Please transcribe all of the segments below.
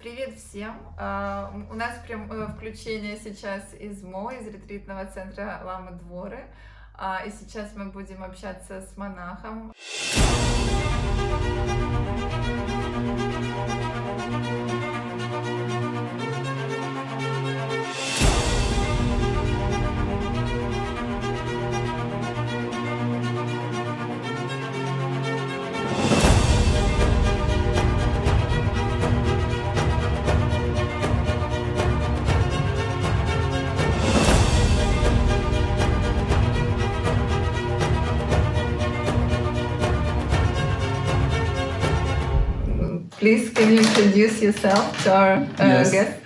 Привет всем! У нас включение сейчас из МО, из ретритного центра Ламы Дворы. И сейчас мы будем общаться с монахом. Please, can you introduce yourself to our guest?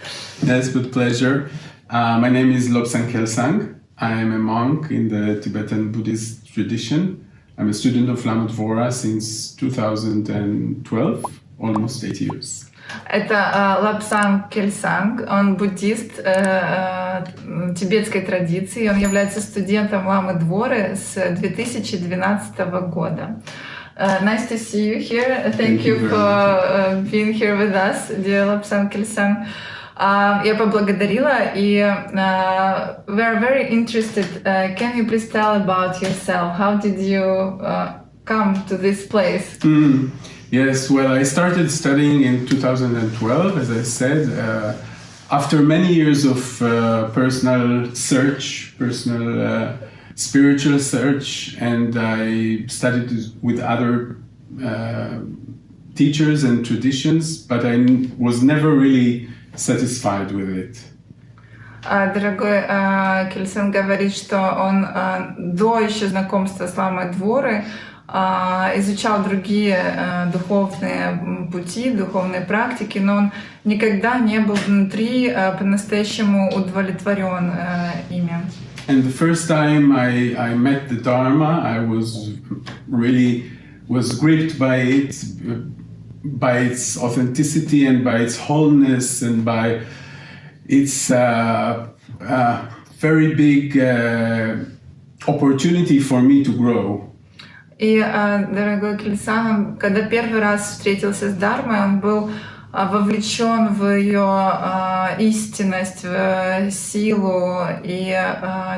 Yes, with pleasure. My name is Lobsang Khelsang. I am a monk in the Tibetan Buddhist tradition. I'm a student of Lama Dvora since 2012, almost 8 years. Это Лобсанг Кельсанг, он буддист тибетской традиции, он является студентом Ламы Дворы с 2012 года. Nice to see you here. Thank you for being here with us, dear Lobsang Kelsang. Я поблагодарила, и we are very interested. Can you please tell about yourself? How did you come to this place? Yes, well, I started studying in 2012, as I said, after many years of personal search, spiritual search, and I studied with other teachers and traditions, but I was never really satisfied with it. Дорогой Кельсен говорит, что он до еще знакомства с Ламой Дворы изучал другие духовные пути, духовные практики, но он никогда не был внутри по-настоящему удовлетворен ими. And the first time I met the Dharma, I was gripped by its authenticity and by its wholeness and by its very big opportunity for me to grow. И, дорогой Кельсан, когда первый раз встретился с Дharмой, он был вовлечен в ее истинность, в силу и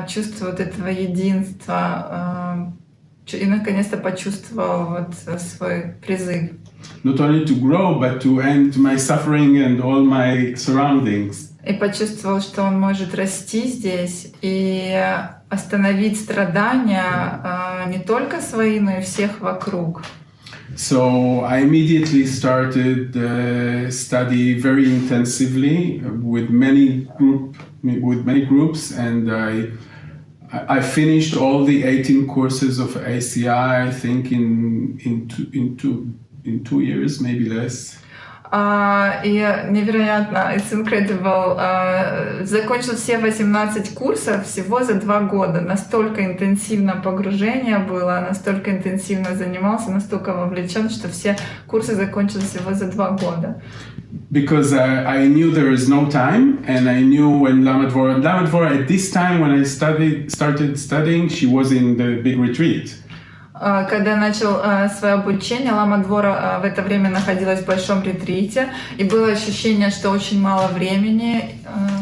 чувство вот этого единства, и наконец-то почувствовал вот свой призыв. Not only to grow, but to end my suffering and all my surroundings. И почувствовал, что он может расти здесь и остановить страдания не только свои, но и всех вокруг. So I immediately started study very intensively with many groups, and I finished all the 18 courses of ACI, I think in 2 years, maybe less. И невероятно, it's incredible. Закончил все 18 курсов всего за 2 года. Настолько интенсивно погружение было, настолько интенсивно занимался, настолько вовлечен, что все курсы закончил всего за 2 года. Because I knew there is no time, and I knew when Lama Dvora at this time when I started studying, she was in the big retreat. Когда начал свое обучение, Лама Двора в это время находилась в большом ретрите, и было ощущение, что очень мало времени.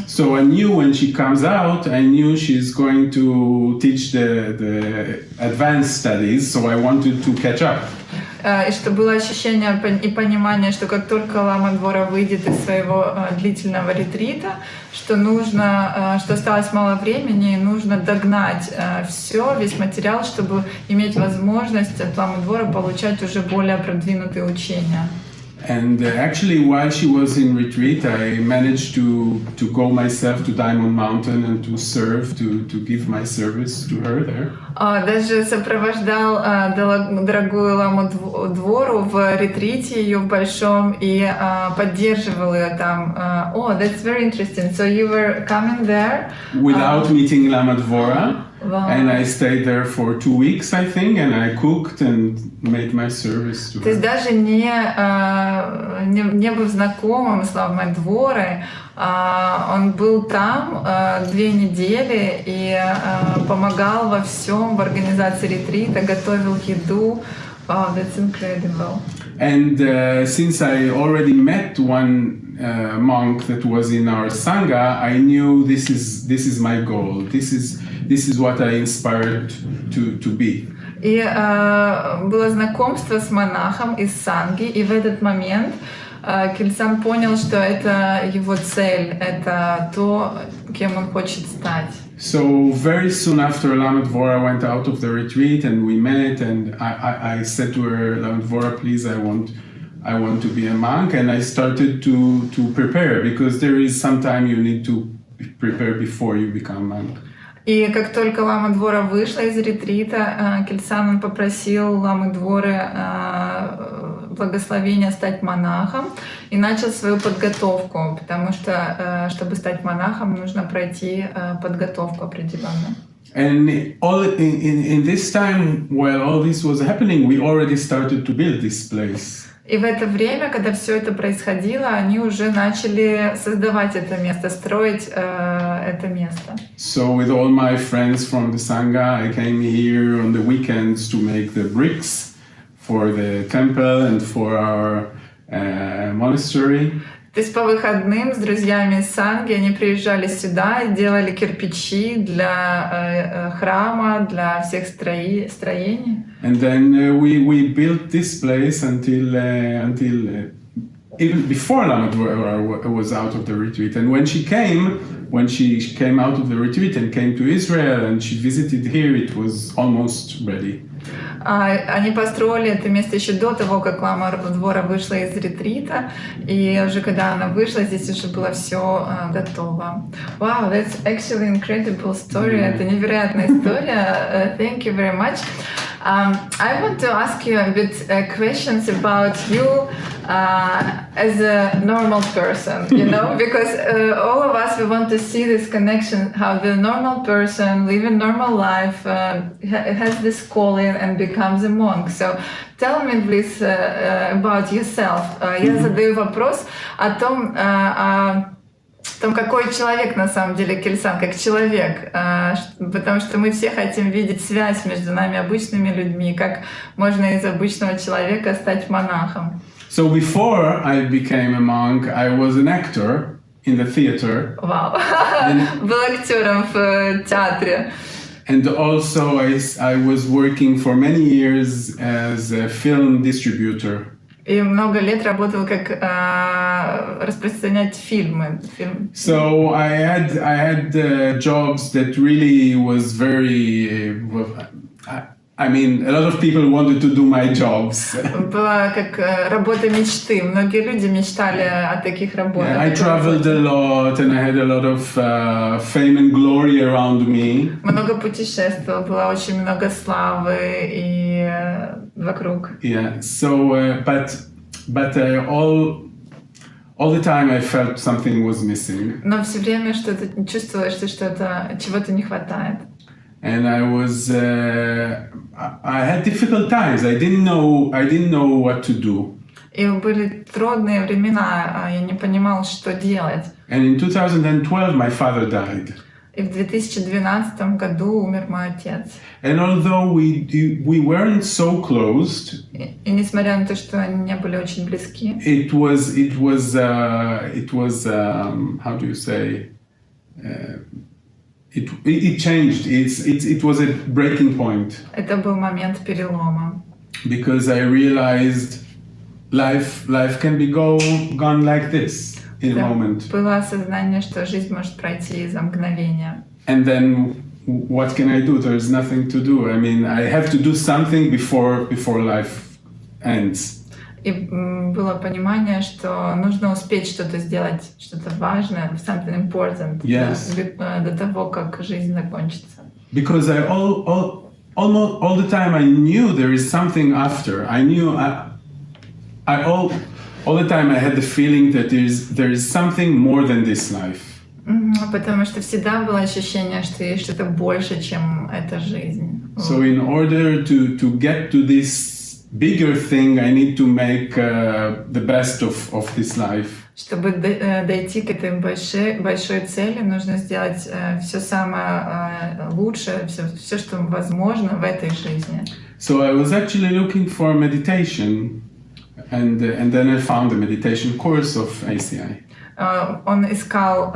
So I knew when she comes out, I knew she's going to teach the advanced studies, so I wanted to catch up. И что было ощущение и понимание, что как только Лама Двора выйдет из своего длительного ретрита, что осталось мало времени, и нужно догнать весь материал, чтобы иметь возможность от Ламы Двора получать уже более продвинутые учения. And actually, while she was in retreat, I managed to go myself to Diamond Mountain and to serve, to give my service to her there. Даже сопровождал дорогую Ламу Двору в ретрите ее в большом и поддерживал ее там. Oh, that's very interesting. So you were coming there without meeting Lama Dvora. Wow. And I stayed there for 2 weeks, I think, and I cooked and made my service to her. То есть даже не был знакомым с Ламой Дворой, он был там 2 недели и помогал во всем, в организации ретрита, готовил еду, Wow, that's incredible. And since I already met one monk that was in our sangha, I knew this is my goal. This is what I inspired to be. И было знакомство с монахом из Санги, и в этот момент Кельсан понял, что это его цель, это то, кем он хочет стать. So very soon after Lama Dvora went out of the retreat and we met, and I said to her, Lama Dvora, please, I want to be a monk, and I started to prepare, because there is some time you need to prepare before you become monk. И как только Лама Двора вышла из ретрита, Кельсан он попросил Ламы Дворы благословения стать монахом и начал свою подготовку, потому что, чтобы стать монахом, нужно пройти подготовку определенную. And in this time, while all this was happening, we already started to build this place. И в это время, когда все это происходило, они уже начали создавать это место, строить это место. So with all my friends from the Sangha, I came here on the weekends to make the bricks for the temple and for our monastery. То есть по выходным с друзьями из Санги они приезжали сюда и делали кирпичи для храма, для всех строений. And then we built this place until even before Lama Dvora was out of the retreat. And when she came out of the retreat and came to Israel and she visited here, it was almost ready. Они построили это место еще до того, как Лама Двора вышла из ретрита, и уже когда она вышла, здесь уже было все готово. Wow, that's actually incredible story. Это невероятная история. Thank you very much. I want to ask you a bit questions about you as a normal person, you know, because all of us, we want to see this connection, how the normal person living normal life has this calling and becomes a monk. So tell me, please, about yourself. Я задаю вопрос о том, какой человек на самом деле Кельсан, как человек, потому что мы все хотим видеть связь между нами, обычными людьми, как можно из обычного человека стать монахом. So before I became a monk, I was an actor in the theater. Вау. Был актером в театре. And also I was working for many years as a film distributor. И много лет работал как распространять фильмы. So I had jobs that really was very. I mean, a lot of people wanted to do my jobs. Была как работа мечты. Многие люди мечтали о таких работах. Yeah, I traveled a lot, and I had a lot of fame and glory around me. Много путешествовал, было очень много славы и вокруг. Yeah. So, but all the time I felt something was missing. Но все время что-то чувствовала, что чего-то не хватает. And I had difficult times. I didn't know what to do. И были трудные времена, я не понимал, что делать. And in 2012, my father died. И в 2012 году умер мой отец. And although we weren't so close, и несмотря на то, что они не были очень близки, it was how do you say? It changed. It was a breaking point. Это был момент перелома. Because I realized life can be gone like this in a moment. Было осознание, что жизнь может пройти за мгновение. And then what can I do? There's nothing to do. I mean, I have to do something before life ends. И было понимание, что нужно успеть что-то сделать, что-то важное, something important, yes. до того, как жизнь закончится. Because almost all the time I knew there is something after. I knew all the time I had the feeling that there is something more than this life. Потому что всегда было ощущение, что есть что-то больше, чем эта жизнь. So in order to get to this bigger thing. I need to make the best of this life. Чтобы дойти к этой большой цели, нужно сделать все самое лучшее, все, что возможно в этой жизни. So I was actually looking for meditation, and then I found the meditation course of ACI. Он искал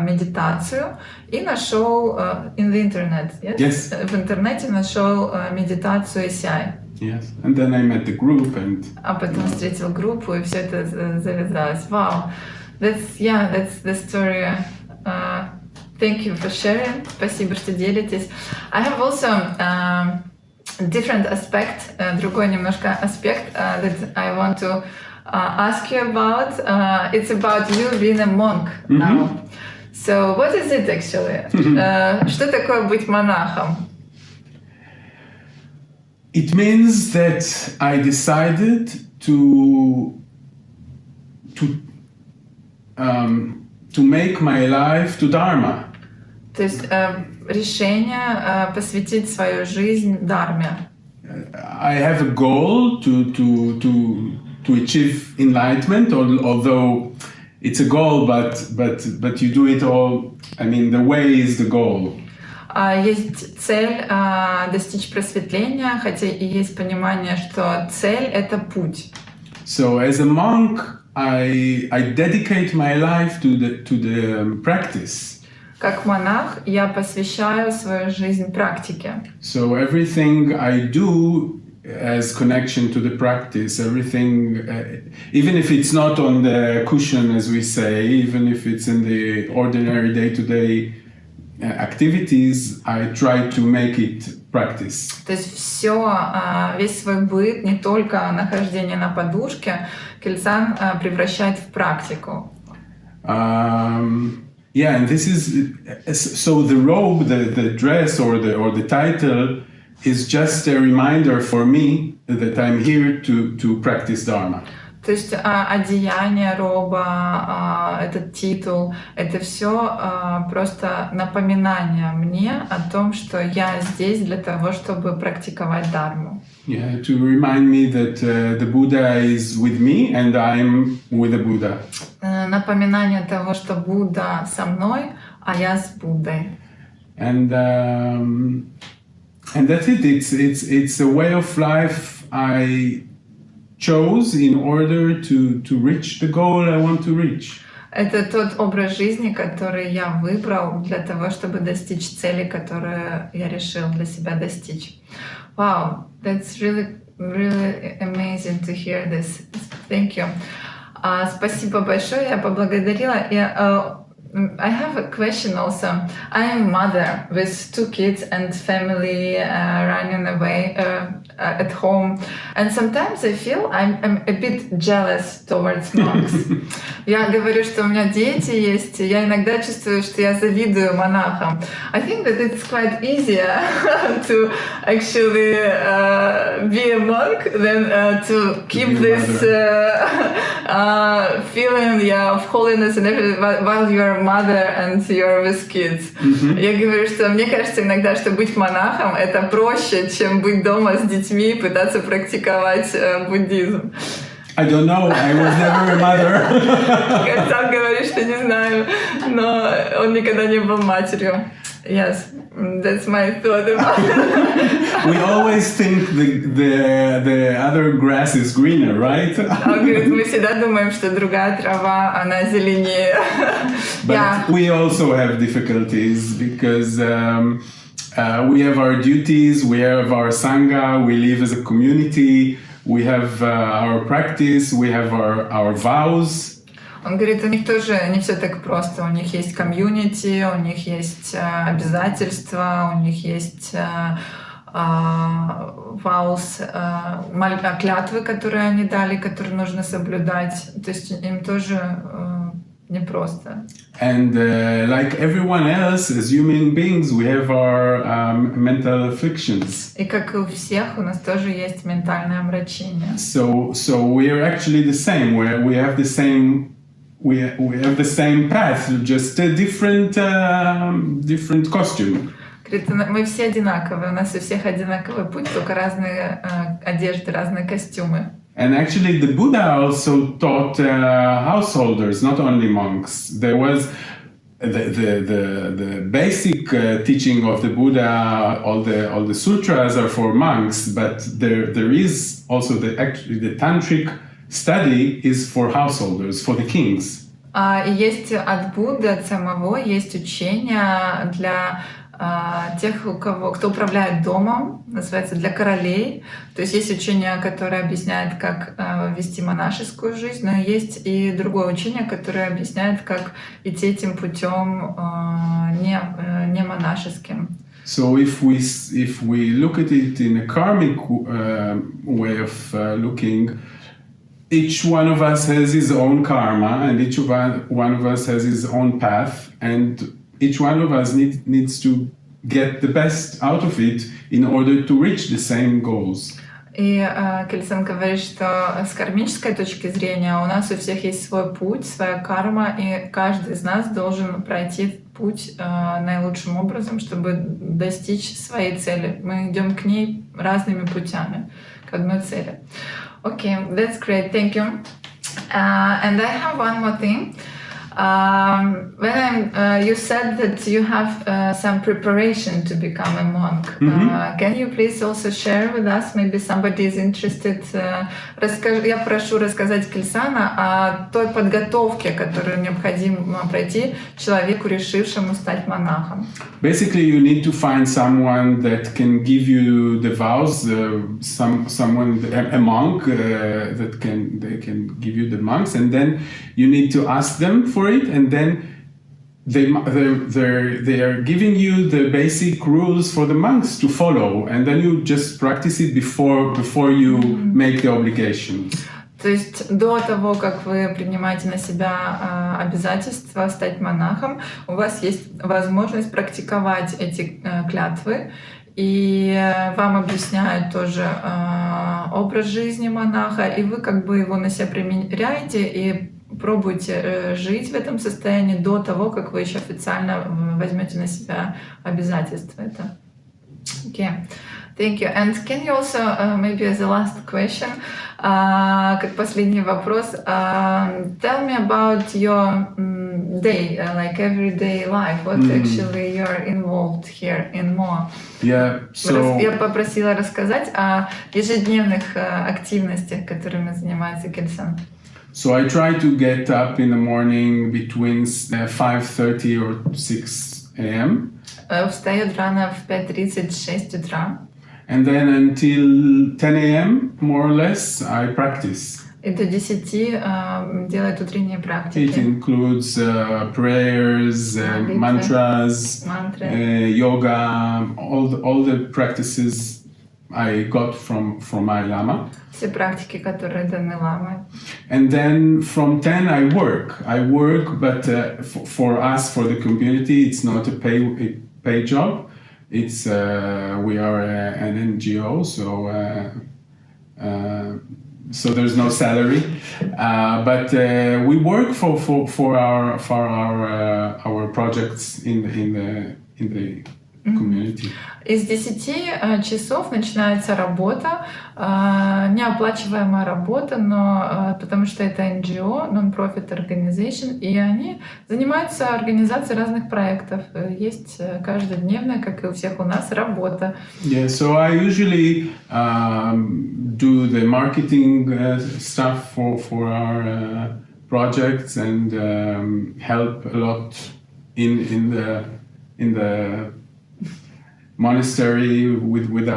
медитацию и нашел in the internet. Yes. В интернете нашел медитацию ACI. Yes, and then I met the group, and А потом встретил группу, и все это завязалось. Wow, that's the story. Thank you for sharing. Спасибо, что делитесь. I have also different aspect, другой немножко аспект that I want to ask you about. It's about you being a monk now. So what is it actually? Что такое быть монахом? it means that I decided to make my life to Dharma. То есть решение посвятить свою жизнь Дharме. I have a goal to achieve enlightenment, although it's a goal, but you do it all. I mean, the way is the goal. Есть цель достичь просветления, хотя и есть понимание, что цель — это путь. So as a monk, I dedicate my life to the practice. Как монах я посвящаю свою жизнь практике. So everything I do has connection to the practice. Everything, even if it's not on the cushion, as we say, even if it's in the ordinary day-to-day activities, I try to make it practice. То есть весь свой быт, не только нахождение на подушке, Кельсан превращает в практику. Yeah, and this is so the robe, the dress, or the title is just a reminder for me that I'm here to practice Dharma. То есть одеяние, роба, этот титул, это все просто напоминание мне о том, что я здесь для того, чтобы практиковать Дharmu. Yeah, to remind me that the Buddha is with me and I'm with the Buddha. Напоминание того, что Будда со мной, а я с Буддой. And that's it. It's a way of life I chose in order to reach the goal I want to reach. Это тот образ жизни, который я выбрал для того, чтобы достичь цели, которую я решил для себя достичь. Wow, that's really amazing to hear this. Thank you. Спасибо большое, я поблагодарила. I have a question also. I am a mother with 2 kids and family running away at home, and sometimes I feel I'm a bit jealous towards monks. Я говорю, что у меня дети есть, я иногда чувствую, что я завидую монахам. I think that it's quite easier to actually be a monk than to keep this feeling of holiness and everything while you're mother and you're with kids. Я говорю, что мне кажется иногда, что быть монахом это проще, чем быть дома с детьми и пытаться практиковать буддизм. I don't know. I was never a mother. Как сам говорит, что не знаю, но он никогда не был матерью. Yes, that's my thought about it. We always think the other grass is greener, right? Он говорит, мы всегда думаем, что другая трава, она зеленее. But we also have difficulties because we have our duties, we have our sangha, we live as a community, we have our practice, we have our vows. Он говорит, у них тоже не все так просто. У них есть комьюнити, у них есть обязательства, у них есть vows, клятвы, которые они дали, которые нужно соблюдать. То есть им тоже непросто. And like everyone else, as human beings, we have our mental afflictions. И как и у всех, у нас тоже есть ментальное омрачение. So we are actually the same. We have the same. We have the same path, just a different costume. Говорит, мы все одинаковые, у нас у всех одинаковый путь, только разные одежды, разные костюмы. And actually, the Buddha also taught householders, not only monks. There was the basic teaching of the Buddha, all the sutras are for monks, but there is also the tantric study is for householders, for the kings. И есть от Будды, от самого, есть учение для тех, кто управляет домом, называется для королей. То есть есть учение, которое объясняет, как вести монашескую жизнь, но есть и другое учение, которое объясняет, как идти этим путем не монашеским. So if we look at it in a karmic way of looking, each one of us has his own karma, and each one of us has his own path, and each one of us needs to get the best out of it in order to reach the same goals. И Кельсон говорит, что с кармической точки зрения у нас у всех есть свой путь, своя карма, и каждый из нас должен пройти путь наилучшим образом, чтобы достичь своей цели. Мы идем к ней разными путями, к одной цели. Okay, that's great, thank you. And I have one more thing. When you said that you have some preparation to become a monk, can you please also share with us? Maybe somebody is interested. Я прошу рассказать Кельсана о той подготовке, которую необходимо пройти человеку, решившему стать монахом. Basically, you need to find someone that can give you the vows, someone, a monk that can give you the monks, and then you need to ask them for it, and then they are giving you the basic rules for the monks to follow, and then you just practice it before you make the obligations. То есть до того, как вы принимаете на себя обязательство стать монахом, у вас есть возможность практиковать эти клятвы, и вам объясняют тоже образ жизни монаха, и вы как бы его на себя примеряете и пробуйте жить в этом состоянии до того, как вы еще официально возьмете на себя обязательства. Это. Okay. Thank you. And can you also, maybe as a last question, как последний вопрос, tell me about your day, like everyday life, what actually you're involved here in Moa. Yeah, so... Я попросила рассказать о ежедневных активностях, которыми занимается Кельсон. So I try to get up in the morning between 5:30 or 6 a.m. Встает рано в 5:30-6 утра. And then until 10 a.m. more or less, I practice. И до 10 делает утренние практики. It includes prayers, mantras, yoga, all the practices I got from my Lama. Все практики, которые даны ламой. And then from 10 I work, but for us, for the community, it's not a pay job. It's we are an NGO, so there's no salary, but we work for our projects in the community. Из 10 часов начинается работа, неоплачиваемая работа, но потому что это NGO, Non-Profit Organization, и они занимаются организацией разных проектов. Есть каждодневная, как и у всех у нас, работа. Yeah, so I usually do the marketing stuff for our projects and help a lot in the monastery with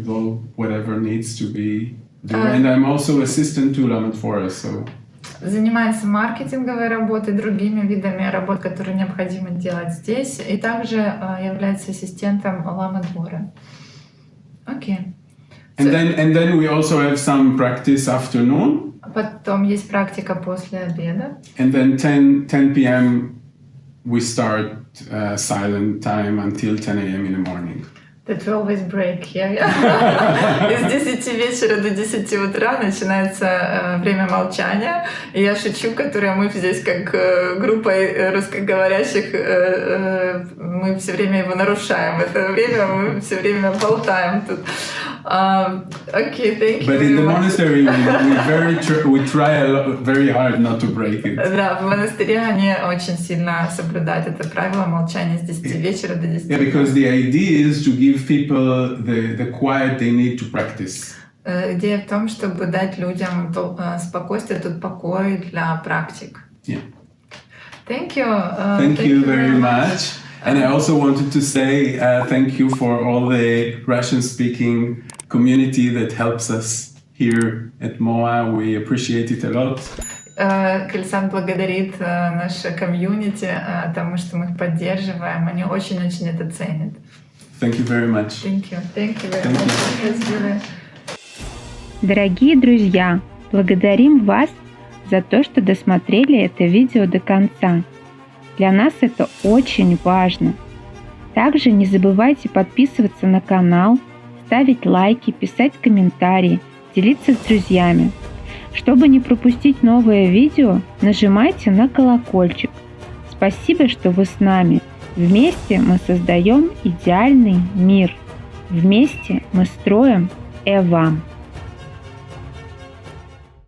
all whatever needs to be done. And I'm also assistant to Lama Dvora, so. Занимается маркетинговой работой, другими видами работ, которые необходимо делать здесь, и также является ассистентом Ламы Двора. Okay. And then we also have some practice afternoon. Потом есть практика после обеда. And then 10 p.m. we start silent time until 10 a.m. in the morning. That we always break here. С 10 вечера до 10 утра начинается время молчания. И я шучу, которое мы здесь как группа русскоговорящих, мы все время его нарушаем. Это время мы все время болтаем тут. Okay, thank you. But in the monastery, we try very hard not to break it. Да, в монастыре они очень сильно соблюдают это правило молчания с 10 вечера до 10 Yeah, because the idea is to give people the quiet they need to practice. Идея в том, чтобы дать людям спокойствие, тут покой для практик. Yeah. Thank you. Thank you very much. And I also wanted to say thank you for all the Russian-speaking community that helps us here at MOA. We appreciate it a lot. Кельсан благодарит наше комьюнити, потому что мы их поддерживаем. Они очень-очень это ценят. Thank you very much. Thank you. Thank you very much. Дорогие друзья, благодарим вас за то, что досмотрели это видео до конца. Для нас это очень важно. Также не забывайте подписываться на канал, ставить лайки, писать комментарии, делиться с друзьями. Чтобы не пропустить новое видео, нажимайте на колокольчик. Спасибо, что вы с нами. Вместе мы создаем идеальный мир. Вместе мы строим Эвам.